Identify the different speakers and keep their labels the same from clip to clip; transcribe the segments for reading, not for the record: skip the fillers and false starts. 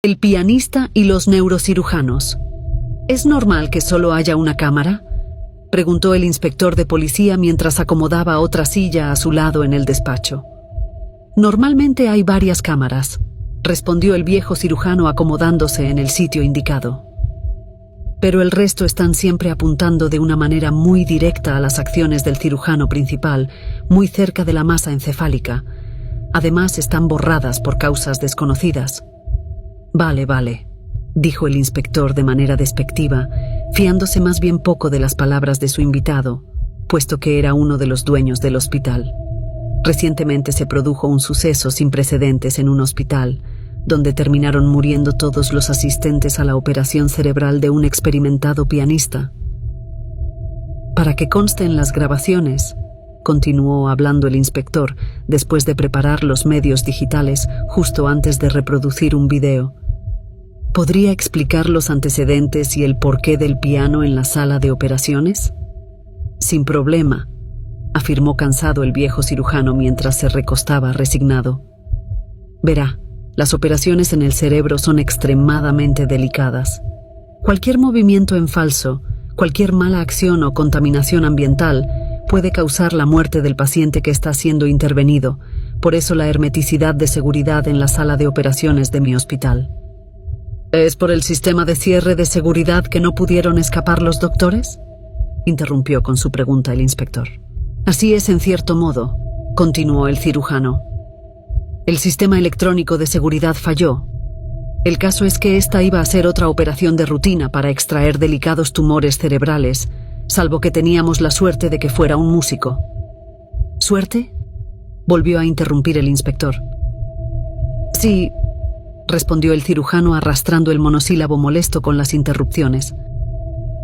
Speaker 1: El pianista y los neurocirujanos. ¿Es normal que solo haya una cámara?, preguntó el inspector de policía mientras acomodaba otra silla a su lado en el despacho. Normalmente hay varias cámaras, respondió el viejo cirujano acomodándose en el sitio indicado. Pero el resto están siempre apuntando de una manera muy directa a las acciones del cirujano principal, muy cerca de la masa encefálica. Además, están borradas por causas desconocidas. Vale, dijo el inspector de manera despectiva, fiándose más bien poco de las palabras de su invitado, puesto que era uno de los dueños del hospital. Recientemente se produjo un suceso sin precedentes en un hospital, donde terminaron muriendo todos los asistentes a la operación cerebral de un experimentado pianista. Para que conste en las grabaciones, continuó hablando el inspector después de preparar los medios digitales justo antes de reproducir un video. ¿Podría explicar los antecedentes y el porqué del piano en la sala de operaciones? Sin problema, afirmó cansado el viejo cirujano mientras se recostaba resignado. Verá, las operaciones en el cerebro son extremadamente delicadas. Cualquier movimiento en falso, cualquier mala acción o contaminación ambiental puede causar la muerte del paciente que está siendo intervenido. Por eso la hermeticidad de seguridad en la sala de operaciones de mi hospital. ¿Es por el sistema de cierre de seguridad que no pudieron escapar los doctores?, interrumpió con su pregunta el inspector. Así es en cierto modo, continuó el cirujano. El sistema electrónico de seguridad falló. El caso es que esta iba a ser otra operación de rutina para extraer delicados tumores cerebrales, salvo que teníamos la suerte de que fuera un músico. ¿Suerte?, volvió a interrumpir el inspector. Sí, respondió el cirujano arrastrando el monosílabo molesto con las interrupciones.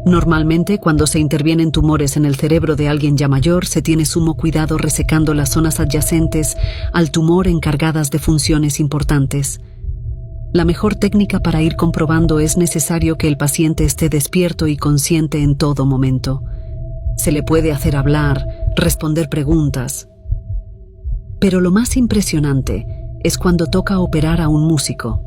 Speaker 1: Normalmente, cuando se intervienen tumores en el cerebro de alguien ya mayor, se tiene sumo cuidado resecando las zonas adyacentes al tumor encargadas de funciones importantes. La mejor técnica para ir comprobando es necesario que el paciente esté despierto y consciente en todo momento. Se le puede hacer hablar, responder preguntas. Pero lo más impresionante es cuando toca operar a un músico.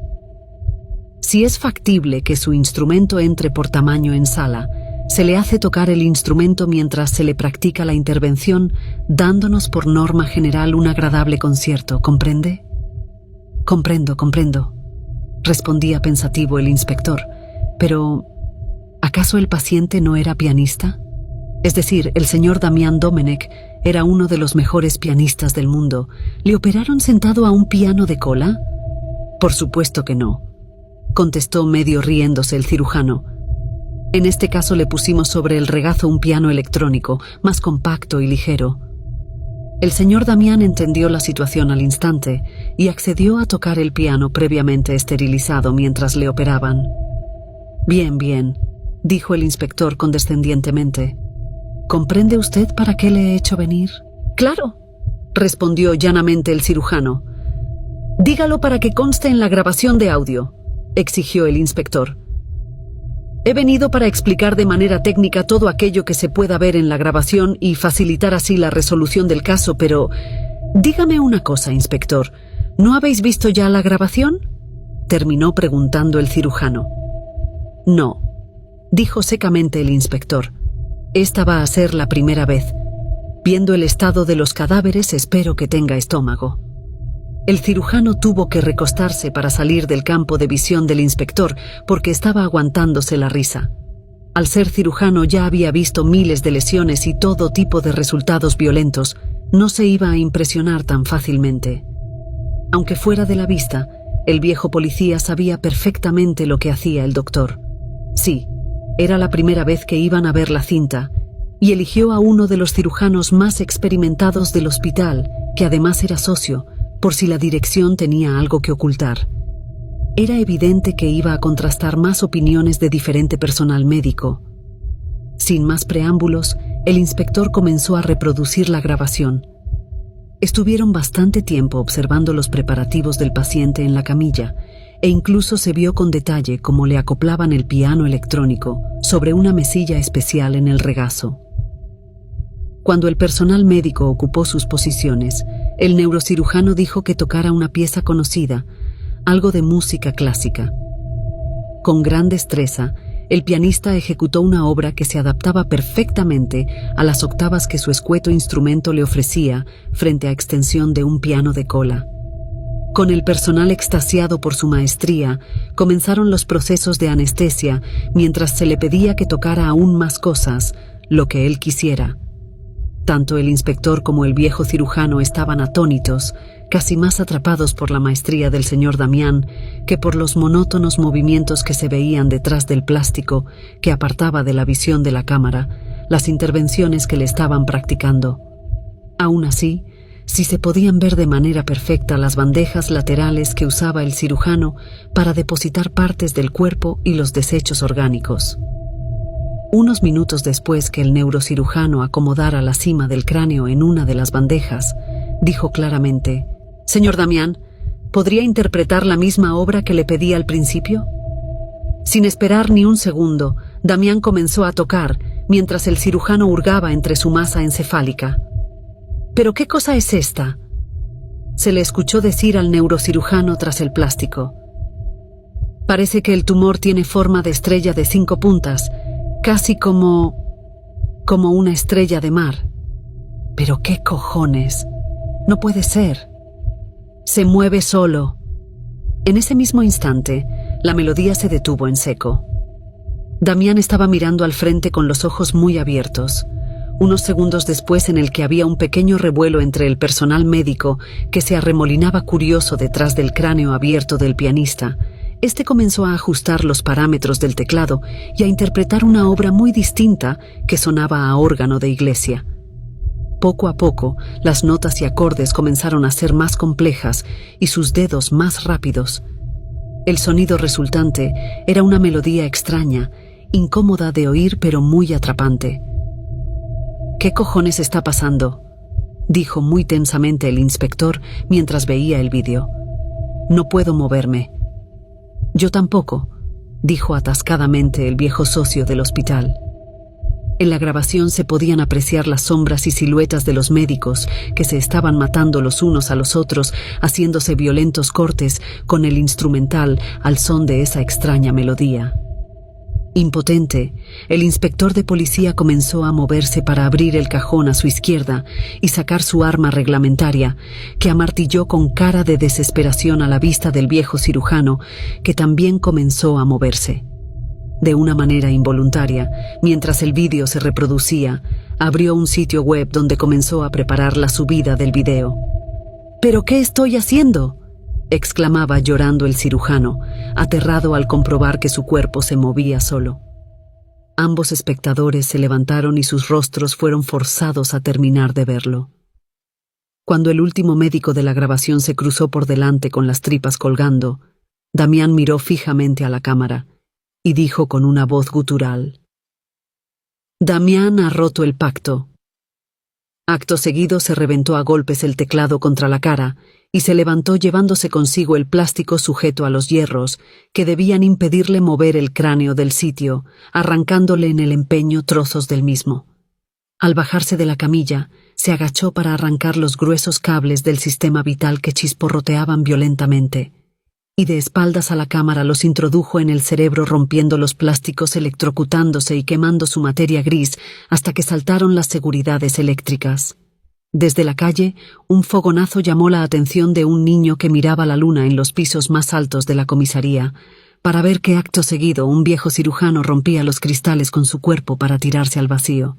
Speaker 1: Si es factible que su instrumento entre por tamaño en sala, se le hace tocar el instrumento mientras se le practica la intervención, dándonos por norma general un agradable concierto, ¿comprende? Comprendo, respondía pensativo el inspector. Pero, ¿acaso el paciente no era pianista? Es decir, el señor Damián Domenech era uno de los mejores pianistas del mundo. ¿Le operaron sentado a un piano de cola? Por supuesto que no, contestó medio riéndose el cirujano. En este caso le pusimos sobre el regazo un piano electrónico, más compacto y ligero. El señor Damián entendió la situación al instante y accedió a tocar el piano previamente esterilizado mientras le operaban. Bien, dijo el inspector condescendientemente. ¿Comprende usted para qué le he hecho venir? Claro, respondió llanamente el cirujano. Dígalo para que conste en la grabación de audio, exigió el inspector. He venido para explicar de manera técnica todo aquello que se pueda ver en la grabación y facilitar así la resolución del caso, pero dígame una cosa, inspector, ¿no habéis visto ya la grabación?, terminó preguntando el cirujano. No, dijo secamente el inspector. Esta va a ser la primera vez. Viendo el estado de los cadáveres, espero que tenga estómago. El cirujano tuvo que recostarse para salir del campo de visión del inspector porque estaba aguantándose la risa. Al ser cirujano ya había visto miles de lesiones y todo tipo de resultados violentos. No se iba a impresionar tan fácilmente. Aunque fuera de la vista, el viejo policía sabía perfectamente lo que hacía el doctor. Sí, era la primera vez que iban a ver la cinta, y eligió a uno de los cirujanos más experimentados del hospital, que además era socio, por si la dirección tenía algo que ocultar. Era evidente que iba a contrastar más opiniones de diferente personal médico. Sin más preámbulos, el inspector comenzó a reproducir la grabación. Estuvieron bastante tiempo observando los preparativos del paciente en la camilla, e incluso se vio con detalle cómo le acoplaban el piano electrónico sobre una mesilla especial en el regazo. Cuando el personal médico ocupó sus posiciones, el neurocirujano dijo que tocara una pieza conocida, algo de música clásica. Con gran destreza, el pianista ejecutó una obra que se adaptaba perfectamente a las octavas que su escueto instrumento le ofrecía frente a extensión de un piano de cola. Con el personal extasiado por su maestría, comenzaron los procesos de anestesia mientras se le pedía que tocara aún más cosas, lo que él quisiera. Tanto el inspector como el viejo cirujano estaban atónitos, casi más atrapados por la maestría del señor Damián que por los monótonos movimientos que se veían detrás del plástico que apartaba de la visión de la cámara las intervenciones que le estaban practicando. Aún así, si se podían ver de manera perfecta las bandejas laterales que usaba el cirujano para depositar partes del cuerpo y los desechos orgánicos. Unos minutos después que el neurocirujano acomodara la cima del cráneo en una de las bandejas, dijo claramente: «Señor Damián, ¿podría interpretar la misma obra que le pedí al principio?». Sin esperar ni un segundo, Damián comenzó a tocar, mientras el cirujano hurgaba entre su masa encefálica. «¿Pero qué cosa es esta?», se le escuchó decir al neurocirujano tras el plástico. «Parece que el tumor tiene forma de estrella de 5 puntas, casi como una estrella de mar». «¿Pero qué cojones? No puede ser. Se mueve solo». En ese mismo instante, la melodía se detuvo en seco. Damián estaba mirando al frente con los ojos muy abiertos. Unos segundos después, en el que había un pequeño revuelo entre el personal médico que se arremolinaba curioso detrás del cráneo abierto del pianista, este comenzó a ajustar los parámetros del teclado y a interpretar una obra muy distinta que sonaba a órgano de iglesia. Poco a poco, las notas y acordes comenzaron a ser más complejas y sus dedos más rápidos. El sonido resultante era una melodía extraña, incómoda de oír pero muy atrapante. «¿Qué cojones está pasando?», dijo muy tensamente el inspector mientras veía el vídeo. «No puedo moverme». «Yo tampoco», dijo atascadamente el viejo socio del hospital. En la grabación se podían apreciar las sombras y siluetas de los médicos que se estaban matando los unos a los otros, haciéndose violentos cortes con el instrumental al son de esa extraña melodía. Impotente, el inspector de policía comenzó a moverse para abrir el cajón a su izquierda y sacar su arma reglamentaria, que amartilló con cara de desesperación a la vista del viejo cirujano, que también comenzó a moverse. De una manera involuntaria, mientras el vídeo se reproducía, abrió un sitio web donde comenzó a preparar la subida del video. «¿Pero qué estoy haciendo?», exclamaba llorando el cirujano, aterrado al comprobar que su cuerpo se movía solo. Ambos espectadores se levantaron y sus rostros fueron forzados a terminar de verlo. Cuando el último médico de la grabación se cruzó por delante con las tripas colgando, Damián miró fijamente a la cámara y dijo con una voz gutural: «Damián ha roto el pacto». Acto seguido se reventó a golpes el teclado contra la cara y se levantó llevándose consigo el plástico sujeto a los hierros que debían impedirle mover el cráneo del sitio, arrancándole en el empeño trozos del mismo. Al bajarse de la camilla, se agachó para arrancar los gruesos cables del sistema vital que chisporroteaban violentamente, y de espaldas a la cámara los introdujo en el cerebro, rompiendo los plásticos, electrocutándose y quemando su materia gris hasta que saltaron las seguridades eléctricas. Desde la calle, un fogonazo llamó la atención de un niño que miraba la luna en los pisos más altos de la comisaría, para ver que acto seguido un viejo cirujano rompía los cristales con su cuerpo para tirarse al vacío.